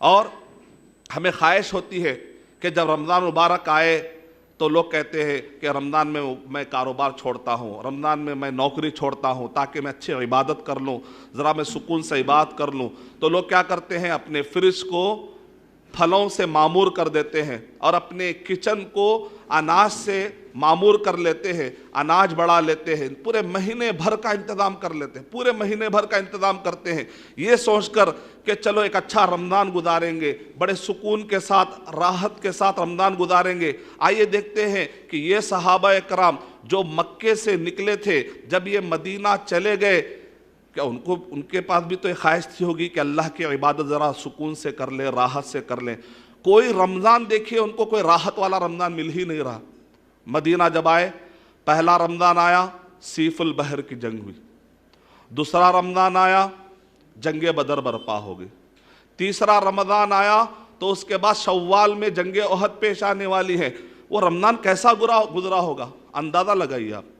اور ہمیں خواہش ہوتی ہے کہ جب رمضان مبارک آئے تو لوگ کہتے ہیں کہ رمضان میں میں کاروبار چھوڑتا ہوں، رمضان میں میں نوکری چھوڑتا ہوں تاکہ میں اچھی عبادت کر لوں، ذرا میں سکون سے عبادت کر لوں۔ تو لوگ کیا کرتے ہیں، اپنے فریج کو پھلوں سے معمور کر دیتے ہیں اور اپنے کچن کو اناج سے معمور کر لیتے ہیں، اناج بڑھا لیتے ہیں، پورے مہینے بھر کا انتظام کر لیتے ہیں، پورے مہینے بھر کا انتظام کرتے ہیں، یہ سوچ کر کہ چلو ایک اچھا رمضان گزاریں گے، بڑے سکون کے ساتھ، راحت کے ساتھ رمضان گزاریں گے۔ آئیے دیکھتے ہیں کہ یہ صحابہ کرام جو مکے سے نکلے تھے، جب یہ مدینہ چلے گئے، کیا ان کے پاس بھی تو ایک خواہش تھی ہوگی کہ اللہ کی عبادت ذرا سکون سے کر لیں، راحت سے کر لیں۔ کوئی رمضان دیکھیے ان کو کوئی راحت والا رمضان مل ہی نہیں رہا۔ مدینہ جب آئے، پہلا رمضان آیا، سیف البحر کی جنگ ہوئی، دوسرا رمضان آیا، جنگ بدر برپا ہو گئی، تیسرا رمضان آیا تو اس کے بعد شوال میں جنگ احد پیش آنے والی ہے۔ وہ رمضان کیسا گزرا ہوگا، اندازہ لگائیے آپ،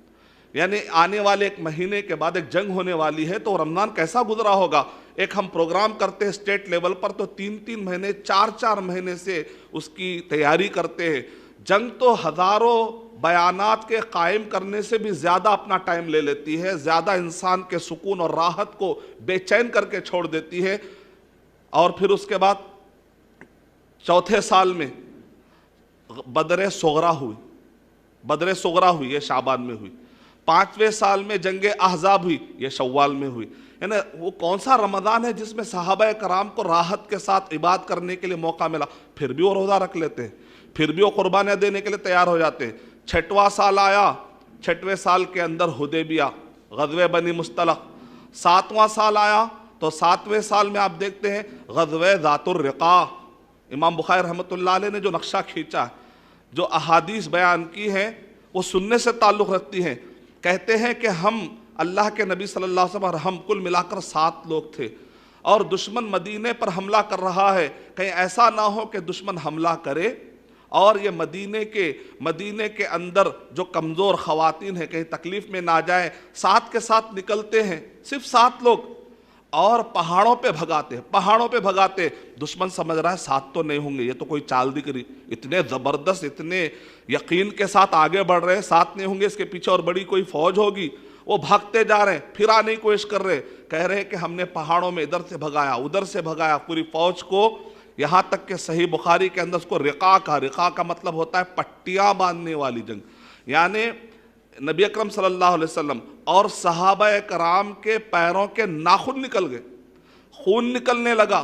یعنی آنے والے ایک مہینے کے بعد ایک جنگ ہونے والی ہے تو رمضان کیسا گزرا ہوگا۔ ایک ہم پروگرام کرتے ہیں اسٹیٹ لیول پر تو 3 مہینے 4 مہینے سے اس کی تیاری کرتے ہیں۔ جنگ تو ہزاروں بیانات کے قائم کرنے سے بھی زیادہ اپنا ٹائم لے لیتی ہے، زیادہ انسان کے سکون اور راحت کو بے چین کر کے چھوڑ دیتی ہے۔ اور پھر اس کے بعد چوتھے سال میں بدر صغرا ہوئی، یہ شعبان میں ہوئی۔ 5ویں سال میں جنگ احزاب ہوئی، یہ شوال میں ہوئی۔ یعنی وہ کون سا رمضان ہے جس میں صحابہ کرام کو راحت کے ساتھ عبادت کرنے کے لیے موقع ملا؟ پھر بھی وہ روزہ رکھ لیتے ہیں، پھر بھی وہ قربانیاں دینے کے لیے تیار ہو جاتے ہیں۔ 6واں سال آیا، 6ویں سال کے اندر حدیبیہ، غزوہ بنی مصطلق۔ 7واں سال آیا تو 7ویں سال میں آپ دیکھتے ہیں غزوہ ذات الرقاع۔ امام بخاری رحمۃ اللہ علیہ نے جو نقشہ کھینچا ہے، جو احادیث بیان کی ہیں، وہ سننے سے تعلق رکھتی ہیں۔ کہتے ہیں کہ ہم اللہ کے نبی صلی اللہ علیہ وسلم اور ہم کل ملا کر 7 لوگ تھے، اور دشمن مدینے پر حملہ کر رہا ہے، کہیں ایسا نہ ہو کہ دشمن حملہ کرے اور یہ مدینے کے اندر جو کمزور خواتین ہیں کہیں تکلیف میں نہ جائیں۔ 7 کے ساتھ نکلتے ہیں، صرف 7 لوگ، اور پہاڑوں پہ بھگاتے۔ دشمن سمجھ رہا ہے 7 تو نہیں ہوں گے، یہ تو کوئی چال دکھ رہی، اتنے زبردست، اتنے یقین کے ساتھ آگے بڑھ رہے ہیں، 7 نہیں ہوں گے، اس کے پیچھے اور بڑی کوئی فوج ہوگی۔ وہ بھاگتے جا رہے ہیں، پھر آنے کی کوشش کر رہے، کہہ رہے کہ ہم نے پہاڑوں میں ادھر سے بھگایا، ادھر سے بھگایا پوری فوج کو، یہاں تک کہ صحیح بخاری کے اندر اس کو رقاع کا مطلب ہوتا ہے پٹیاں باندھنے والی جنگ۔ یعنی نبی اکرم صلی اللہ علیہ وسلم اور صحابہ کرام کے پیروں کے ناخن نکل گئے، خون نکلنے لگا،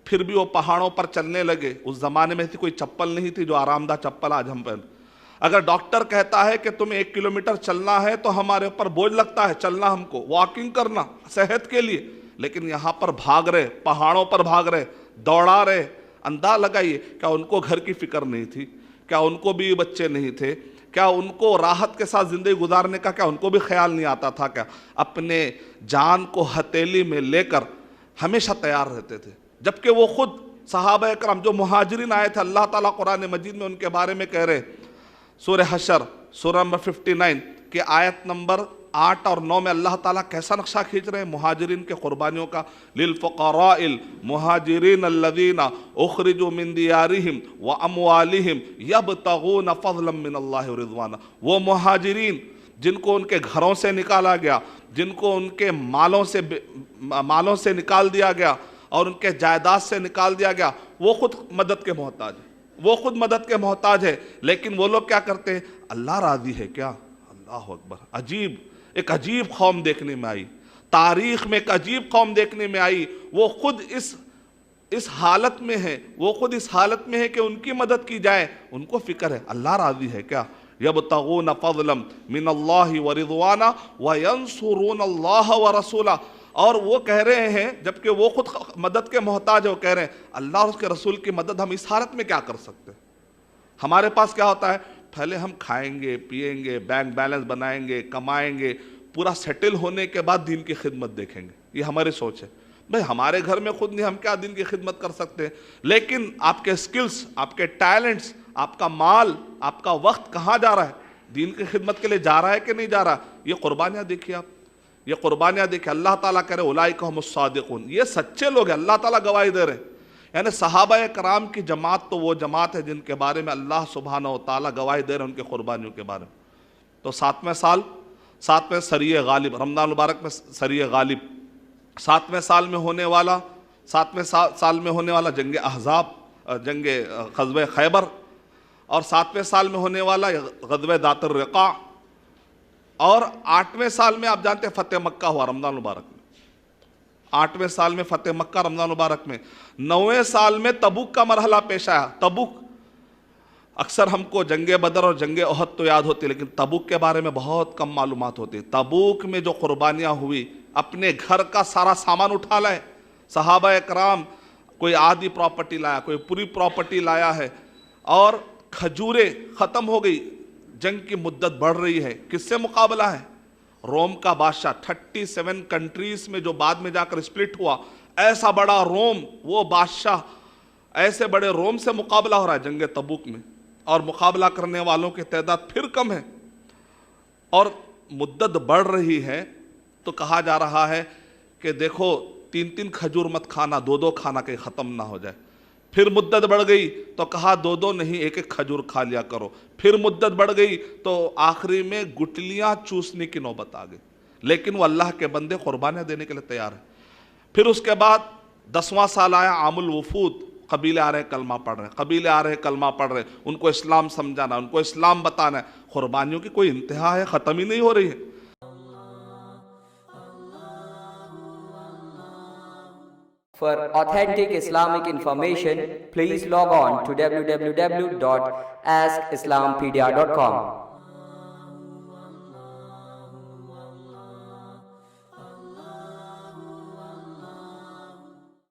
پھر بھی وہ پہاڑوں پر چلنے لگے۔ اس زمانے میں کوئی چپل نہیں تھی جو آرام دہ چپل آج ہم پہن۔ اگر ڈاکٹر کہتا ہے کہ تمہیں 1 کلومیٹر چلنا ہے تو ہمارے اوپر بوجھ لگتا ہے چلنا، ہم کو واکنگ کرنا صحت کے لیے، لیکن یہاں پر بھاگ رہے، پہاڑوں پر بھاگ رہے، دوڑا رہے۔ اندازہ لگائیے، کیا ان کو گھر کی فکر نہیں تھی؟ کیا ان کو بھی بچے نہیں تھے؟ کیا ان کو راحت کے ساتھ زندگی گزارنے کا کیا ان کو بھی خیال نہیں آتا تھا؟ کیا اپنے جان کو ہتھیلی میں لے کر ہمیشہ تیار رہتے تھے؟ جبکہ وہ خود صحابہ کرام جو مہاجرین آئے تھے، اللہ تعالیٰ قرآن مجید میں ان کے بارے میں کہہ رہے، سورہ حشر سورہ نمبر 59 کی آیت نمبر 8 اور 9 میں اللہ تعالیٰ کیسا نقشہ کھینچ رہے ہیں مہاجرین کے قربانیوں کا۔ للفقراء المہاجرین الذین اخرجوا من دیارہم واموالہم یبتغون فضلا من اللہ ورضوانا۔ وہ مہاجرین جن کو ان کے گھروں سے نکالا گیا، جن کو ان کے مالوں سے نکال دیا گیا اور ان کے جائیداد سے نکال دیا گیا، وہ خود مدد کے محتاج ہے، لیکن وہ لوگ کیا کرتے ہیں؟ اللہ راضی ہے کیا؟ اللہ اکبر! ایک عجیب قوم دیکھنے میں آئی، تاریخ میں ایک عجیب قوم دیکھنے میں آئی۔ وہ خود اس حالت میں ہے کہ ان کی مدد کی جائے، ان کو فکر ہے اللہ راضی ہے کیا؟ یبتغون فضلا من اللہ ورضوانا وینصرون اللہ ورسولہ۔ اور وہ کہہ رہے ہیں، جبکہ وہ خود مدد کے محتاج ہے، وہ کہہ رہے ہیں اللہ اور اس کے رسول کی مدد ہم اس حالت میں کیا کر سکتے ہیں؟ ہمارے پاس کیا ہوتا ہے؟ پہلے ہم کھائیں گے، پیئیں گے، بینک بیلنس بنائیں گے، کمائیں گے، پورا سیٹل ہونے کے بعد دین کی خدمت دیکھیں گے۔ یہ ہماری سوچ ہے۔ بھئی ہمارے گھر میں خود نہیں، ہم کیا دین کی خدمت کر سکتے ہیں؟ لیکن آپ کے سکلز، آپ کے ٹیلنٹس، آپ کا مال، آپ کا وقت کہاں جا رہا ہے؟ دین کی خدمت کے لیے جا رہا ہے کہ نہیں جا رہا؟ یہ قربانیاں دیکھیے آپ، اللہ تعالیٰ کہہ رہے اولئک هم الصادقون، یہ سچے لوگ ہیں، اللہ تعالیٰ گواہی دے رہے ہیں۔ یعنی صحابہ کرام کی جماعت تو وہ جماعت ہے جن کے بارے میں اللہ سبحانہ و تعالیٰ گواہی دے رہے ہیں ان کے قربانیوں کے بارے میں. تو 7ویں سریہ غالب، رمضان المبارک میں سریہ غالب، 7ویں سال میں ہونے والا جنگ احزاب، جنگ غزوہ خیبر، اور 7ویں سال میں ہونے والا غزوہ ذات الرقاع، اور 8ویں سال میں آپ جانتے ہیں فتح مکہ ہوا رمضان المبارک میں. 8ویں سال میں فتح مکہ رمضان مبارک میں. 9ویں سال میں تبوک کا مرحلہ پیش آیا. تبوک، اکثر ہم کو جنگ بدر اور جنگ احد تو یاد ہوتی ہے، لیکن تبوک کے بارے میں بہت کم معلومات ہوتی. تبوک میں جو قربانیاں ہوئی، اپنے گھر کا سارا سامان اٹھا لائے صحابہ کرام. کوئی آدھی پراپرٹی لایا، کوئی پوری پراپرٹی لایا ہے، اور کھجوریں ختم ہو گئی. جنگ کی مدت بڑھ رہی ہے. کس سے مقابلہ ہے؟ روم کا بادشاہ. 37 کنٹریز میں جو بعد میں جا کر سپلٹ ہوا، ایسا بڑا روم، وہ بادشاہ، ایسے بڑے روم سے مقابلہ ہو رہا ہے جنگ تبوک میں، اور مقابلہ کرنے والوں کی تعداد پھر کم ہے، اور مدت بڑھ رہی ہے. تو کہا جا رہا ہے کہ دیکھو 3 کھجور مت کھانا، 2 کھانا کہ ختم نہ ہو جائے. پھر مدت بڑھ گئی تو کہا 2 نہیں، 1 کھجور کھا لیا کرو. پھر مدت بڑھ گئی تو آخری میں گٹلیاں چوسنے کی نوبت آ گئی. لیکن وہ اللہ کے بندے قربانیاں دینے کے لیے تیار ہیں. پھر اس کے بعد 10واں سال آیا عام الوفود. قبیلے آ رہے کلمہ پڑھ رہے، ان کو اسلام سمجھانا، ان کو اسلام بتانا ہے. قربانیوں کی کوئی انتہا ہے؟ ختم ہی نہیں ہو رہی ہے. For authentic Islamic information, please log on to www.askislampedia.com.